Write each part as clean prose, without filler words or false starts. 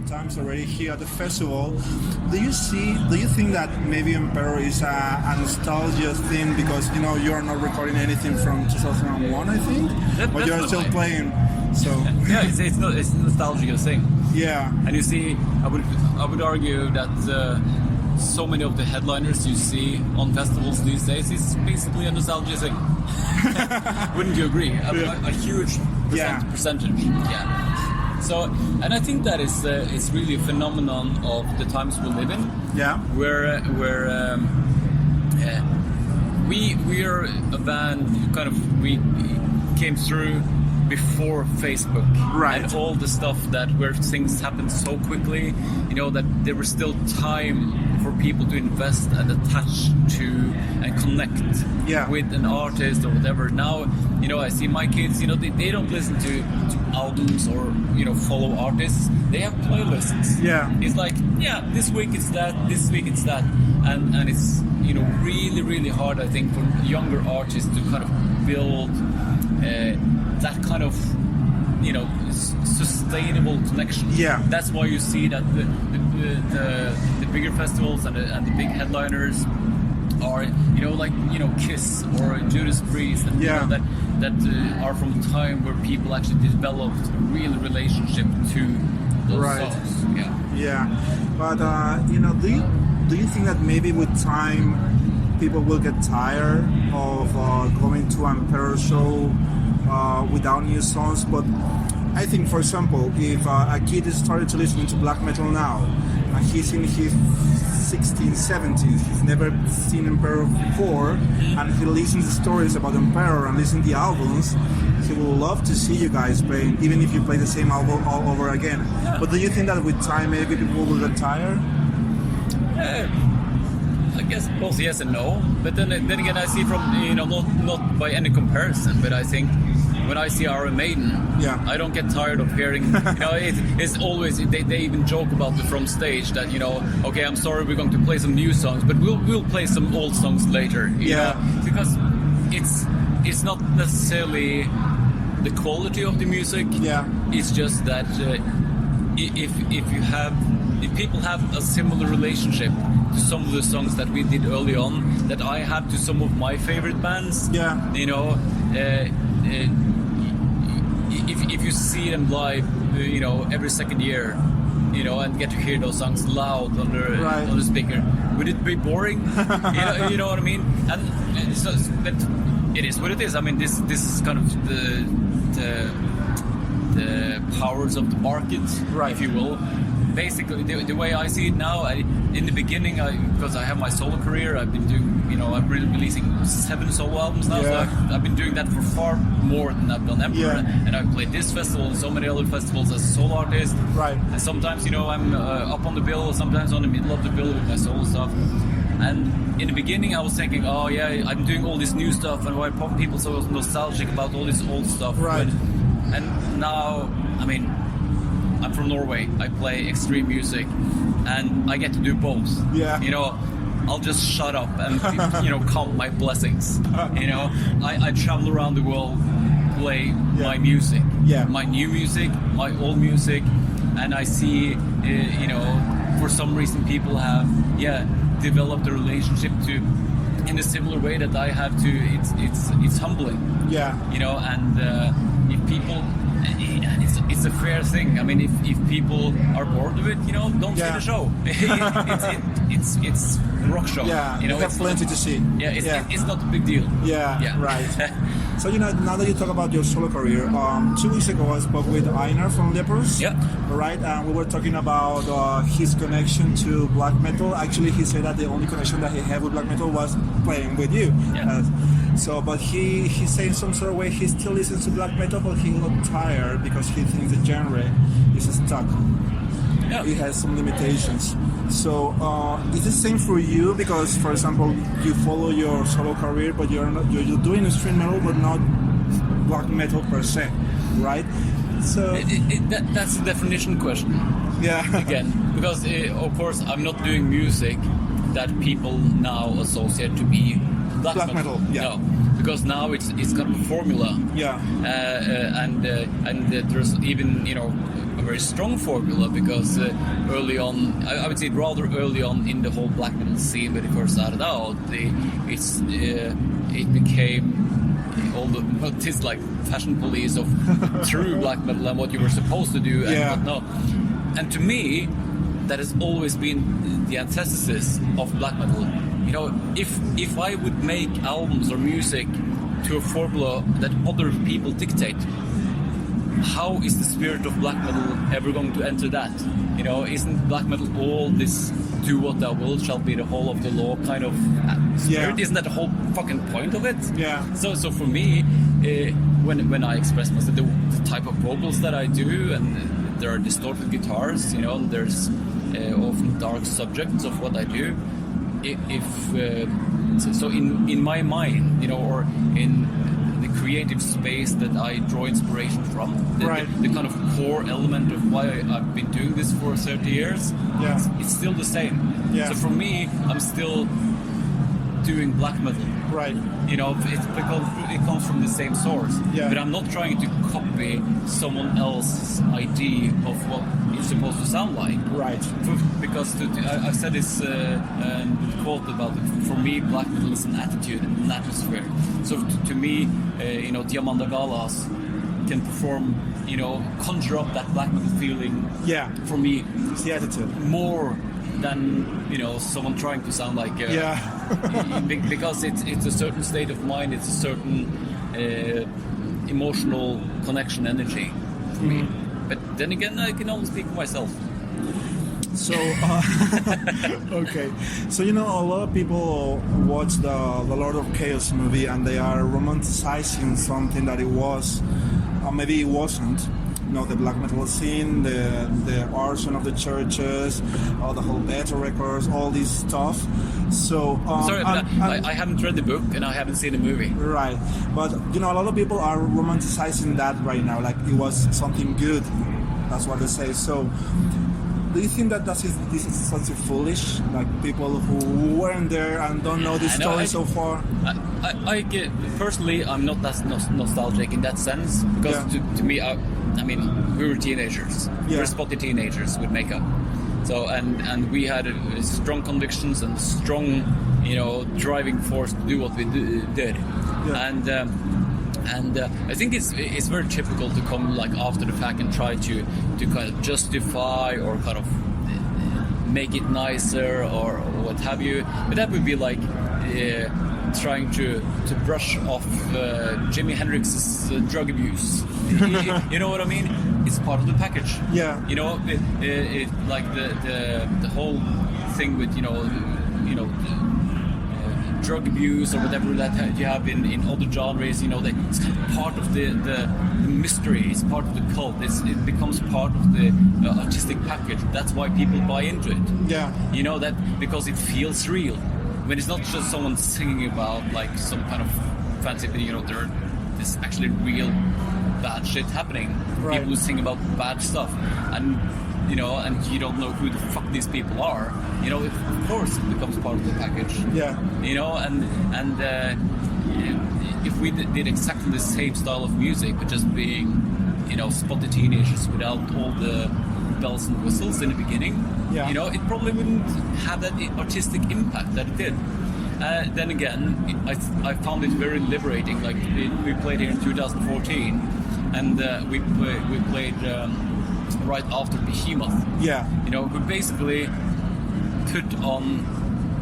times already here at the festival. Do you think that maybe Emperor is a nostalgia thing because you are not recording anything from 2001, I think, but you are still playing. So yeah, it's a nostalgia thing. Yeah, and you see, I would argue that so many of the headliners you see on festivals these days is basically a nostalgia thing. Wouldn't you agree? A huge percentage. Yeah. So, and I think that is it's really a phenomenon of the times we live in. Yeah. Where we are a band we came through before Facebook, right? And all the stuff where things happen so quickly, that there was still time for people to invest and attach to and connect with an artist or whatever. Now, I see my kids, they don't listen to albums or follow artists. They have playlists. Yeah, it's like this week it's that, this week it's that, and it's really, really hard, I think, for younger artists to kind of build that kind of sustainable connection. Yeah, that's why you see that the bigger festivals and the big headliners are Kiss or Judas Priest, and that are from a time where people actually developed a real relationship to those songs. Yeah, but do you think that maybe with time people will get tired of going to an Emperor show without new songs? But I think, for example, if a kid is started to listen to black metal now, and he's in his 16s, 70s, he's never seen Emperor before, and he listens to stories about Emperor and listens to the albums, he will love to see you guys playing, even if you play the same album all over again. But do you think that with time maybe people will get tired? I guess both yes and no, but then again I see from not by any comparison, but I think when I see Iron Maiden, I don't get tired of hearing. It's always they even joke about it from stage that okay, I'm sorry, we're going to play some new songs, but we'll play some old songs later. You know? Because it's not necessarily the quality of the music. It's just that if people have a similar relationship to some of the songs that we did early on, that I have to some of my favorite bands. If you see them live, every second year, and get to hear those songs loud on the speaker, would it be boring? you know what I mean? And so, but it is what it is. I mean, this is kind of the powers of the market, if you will. Basically, the way I see it now, in the beginning, because I have my solo career, I've been doing, I'm really releasing 7 solo albums now, so I've been doing that for far more than I've done Emperor, and I've played this festival and so many other festivals as a solo artist, and sometimes, I'm up on the bill, sometimes on the middle of the bill with my solo stuff, and in the beginning I was thinking, oh yeah, I'm doing all this new stuff, and why people so nostalgic about all this old stuff, and now, I mean, I'm from Norway, I play extreme music, and I get to do both. I'll just shut up and count my blessings. I travel around the world, play my music, my new music, my old music, and I see for some reason people have developed a relationship to in a similar way that I have to. It's humbling. And if people. It's a fair thing. I mean, if people are bored of it, don't see the show. It's a rock show. You have plenty to see. It's not a big deal. Right. So now that you talk about your solo career, 2 weeks ago I spoke with Einar from Lepers. Right, and we were talking about his connection to black metal. Actually, he said that the only connection that he had with black metal was playing with you. But he said in some sort of way he still listens to black metal, but he got tired because he thinks the genre is stuck. It has some limitations. So is the same for you? Because, for example, you follow your solo career, but you're doing extreme metal, but not black metal per se, right? So that's a definition question. Again, because of course I'm not doing music that people now associate to be black metal. Yeah. No, because now it's got a formula. Yeah. And there's even a very strong formula because early on, I would say rather early on in the whole black metal scene when it first started out, it became all this like fashion police of true black metal and what you were supposed to do and what not. And to me, that has always been the antithesis of black metal. If I would make albums or music to a formula that other people dictate, how is the spirit of black metal ever going to enter that? Isn't black metal all this do what thou wilt shall be the whole of the law kind of spirit? Isn't that the whole fucking point of it? Yeah. So for me, when I express myself, the type of vocals that I do, and there are distorted guitars, and there's often dark subjects of what I do. So in my mind, or in the creative space that I draw inspiration from, the kind of core element of why I've been doing this for 30 years, it's still the same. So for me, I'm still doing black metal. Right. It's because it comes from the same source. But I'm not trying to copy someone else's idea of what it's supposed to sound like. Right. Because I've said this quote about it. For me, black metal is an attitude, an atmosphere. So to me, Diamanda Galas can perform, conjure up that black metal feeling. Yeah. For me, it's the attitude. More than someone trying to sound like because it's a certain state of mind, it's a certain emotional connection energy for me. But then again, I can only speak for myself. So okay, so a lot of people watch the Lord of Chaos movie and they are romanticizing something that it was, or maybe it wasn't. The black metal scene, the arson of the churches, all the whole beta records, all this stuff. So sorry, I haven't read the book and I haven't seen the movie. Right, but a lot of people are romanticizing that right now, like it was something good. That's what they say. So, do you think that this is something foolish? Like people who weren't there and don't know the story so far? I get personally, I'm not that nostalgic in that sense because to me, I mean, we were teenagers. We were spotty teenagers with makeup. So and we had strong convictions and strong, driving force to do what we did. Yeah. And I think it's very typical to come like after the fact and try to kind of justify or kind of make it nicer or what have you. But that would be like trying to brush off Jimi Hendrix's drug abuse. You know what I mean? It's part of the package. Yeah. It like the whole thing with drug abuse or whatever that you have in other genres. It's kind of part of the mystery. It's part of the cult. It becomes part of the artistic package. That's why people buy into it. Yeah. That because it feels real. When it's not just someone singing about like some kind of fancy, there's actually real bad shit happening. Right. People who sing about bad stuff, and and you don't know who the fuck these people are. Of course it becomes part of the package. Yeah. And if we did exactly the same style of music, but just being, spotty teenagers without all the bells and whistles in the beginning, it probably wouldn't have that artistic impact that it did. Then again, I found it very liberating. Like we played here in 2014, and we played right after Behemoth. Yeah. Who basically put on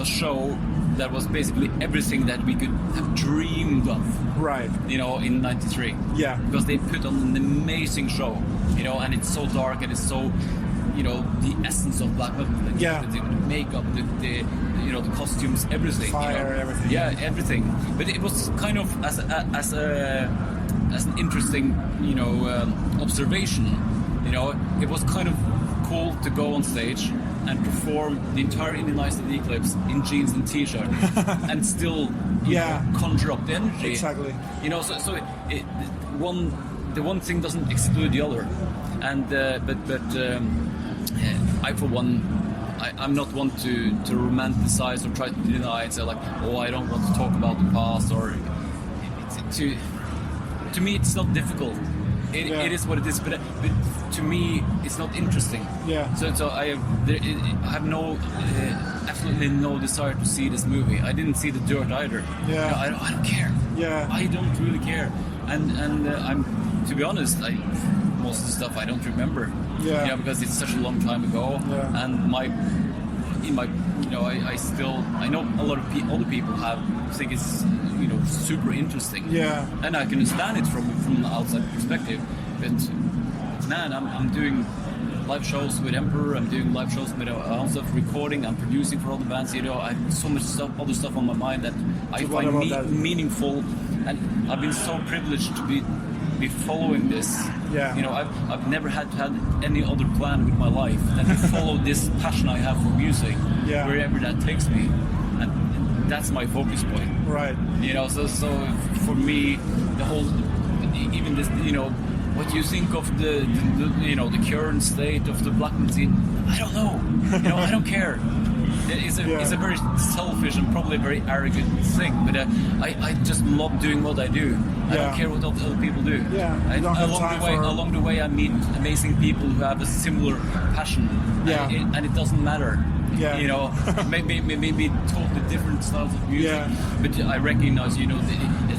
a show that was basically everything that we could have dreamed of. Right. In '93. Yeah. Because they put on an amazing show. And it's so dark and it's so, the essence of black metal. The makeup, the costumes, everything. Fire, everything. Yeah, everything. But it was kind of as an interesting, observation. It was kind of cool to go on stage and perform the entire Indian Nights of the Eclipse in jeans and t-shirt and still conjure up the energy. Exactly. So the one thing doesn't exclude the other. And but I for one, I'm not one to romanticize or try to deny and say like, oh, I don't want to talk about the past, or to me it's not difficult. It is what it is, but to me it's not interesting. Yeah. So I have no absolutely no desire to see this movie. I didn't see The Dirt either. Yeah. I don't care. Yeah. I don't really care. And I'm, to be honest, most of the stuff I don't remember. Yeah. Because it's such a long time ago. Yeah. And I know a lot of other people think it's super interesting. Yeah. And I can understand it from an outside perspective. But man, I'm doing live shows with Emperor. I'm doing live shows with own stuff, recording. I'm producing for other bands. I have so much other stuff on my mind that I find meaningful. And I've been so privileged to be following this. Yeah. I've never had any other plan with my life than to follow this passion I have for music, wherever that takes me, and that's my focus point. Right. So for me, the whole, even this, what you think of the current state of the black metal scene, I don't know. I don't care. It's a very selfish and probably a very arrogant thing, but I just love doing what I do. I don't care what other people do. Along the way, I meet amazing people who have a similar passion, and it doesn't matter. Maybe totally different styles of music, but I recognize, it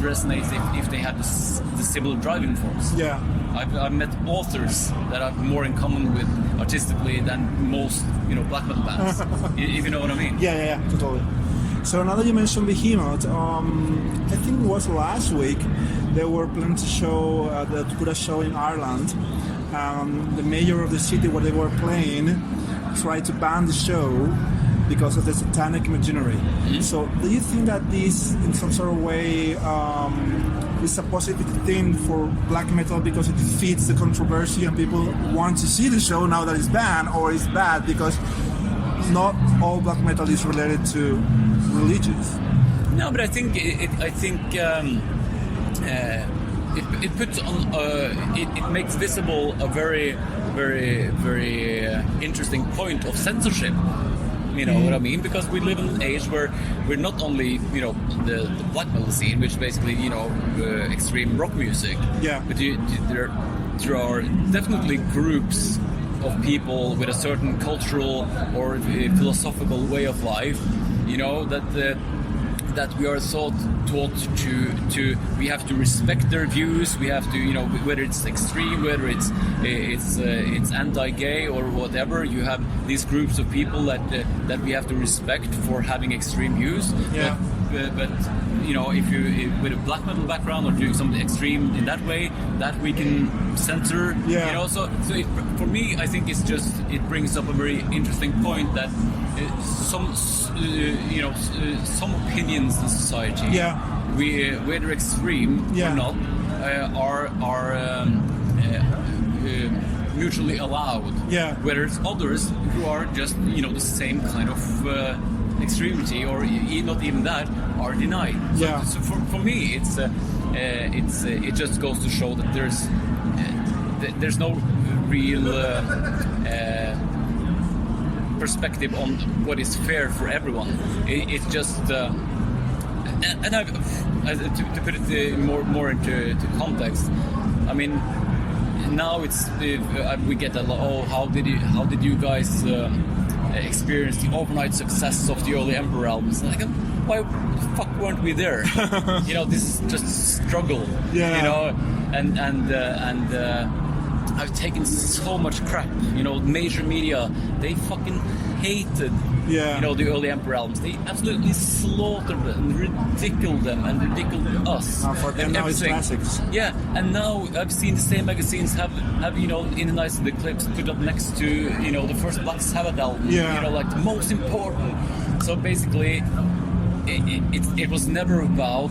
resonates if they have the similar driving force. Yeah. I've met authors that have more in common with artistically than most, black metal bands. If you know what I mean. Yeah, totally. So now that you mentioned Behemoth, I think it was last week they were planning to put a show in Ireland. The mayor of the city where they were playing tried to ban the show because of the satanic imagery. Mm-hmm. So do you think that this, in some sort of way, is a positive thing for black metal because it fits the controversy and people want to see the show now that it's banned, or is bad because not all black metal is related to religions? No, but I think it puts on it makes visible a very, very, very interesting point of censorship. You know what I mean? Because we live in an age where we're not only, the black metal scene, which is basically, extreme rock music. Yeah. But there are definitely groups of people with a certain cultural or philosophical way of life, that we are taught to we have to respect their views. We have to, whether it's extreme, whether it's anti-gay or whatever. You have these groups of people that we have to respect for having extreme views. Yeah. But if you with a black metal background or doing something extreme in that way, that we can censor. Yeah. So for me, I think it brings up a very interesting point that some opinions in society, whether extreme or not, are mutually allowed. Yeah. Whereas others who are just the same kind of extremity or not even that are denied. So for me, it just goes to show that there's no real perspective on what is fair for everyone. It's just and to put it more into context. I mean, now it's we get a lot. Oh, how did you guys experience the overnight success of the early Emperor albums? Like, why the fuck weren't we there? This is just a struggle. Yeah. And I've taken so much crap. Major media, they fucking hated the early Emperor albums. They absolutely slaughtered them and ridiculed them and ridiculed us. For them now it's classics. Yeah, and now I've seen the same magazines have in nice the clips put up next to the first Black Sabbath album. Yeah. Like the most important. So basically, it was never about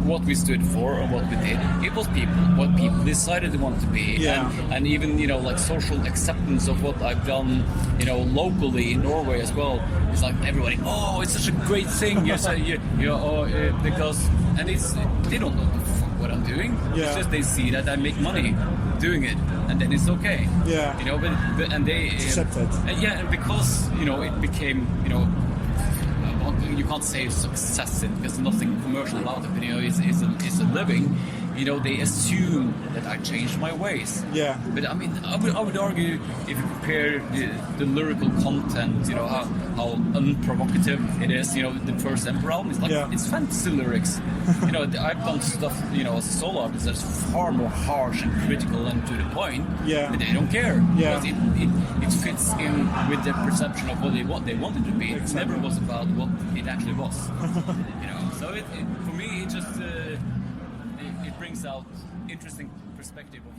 what we stood for or what we did. It was what people decided they wanted to be, and even like social acceptance of what I've done, locally in Norway as well. It's like everybody, oh, it's such a great thing. Because and they don't know the fuck what I'm doing. Yeah. It's just they see that I make money doing it, and then it's okay. Yeah. You know, but and they accept it. Yeah, and because it became you can't say success because nothing commercial about it. But, it's a living. They assume that I changed my ways. Yeah. But I mean, I would argue if you compare the lyrical content, how unprovocative it is. The first Emperor album is like it's fantasy lyrics. I've done stuff, as a solo artist that's far more harsh and critical and to the point. Yeah. But they don't care because it fits in with the perception of what they wanted to be. It never was about what it actually was. So for me, it just it brings out interesting perspective of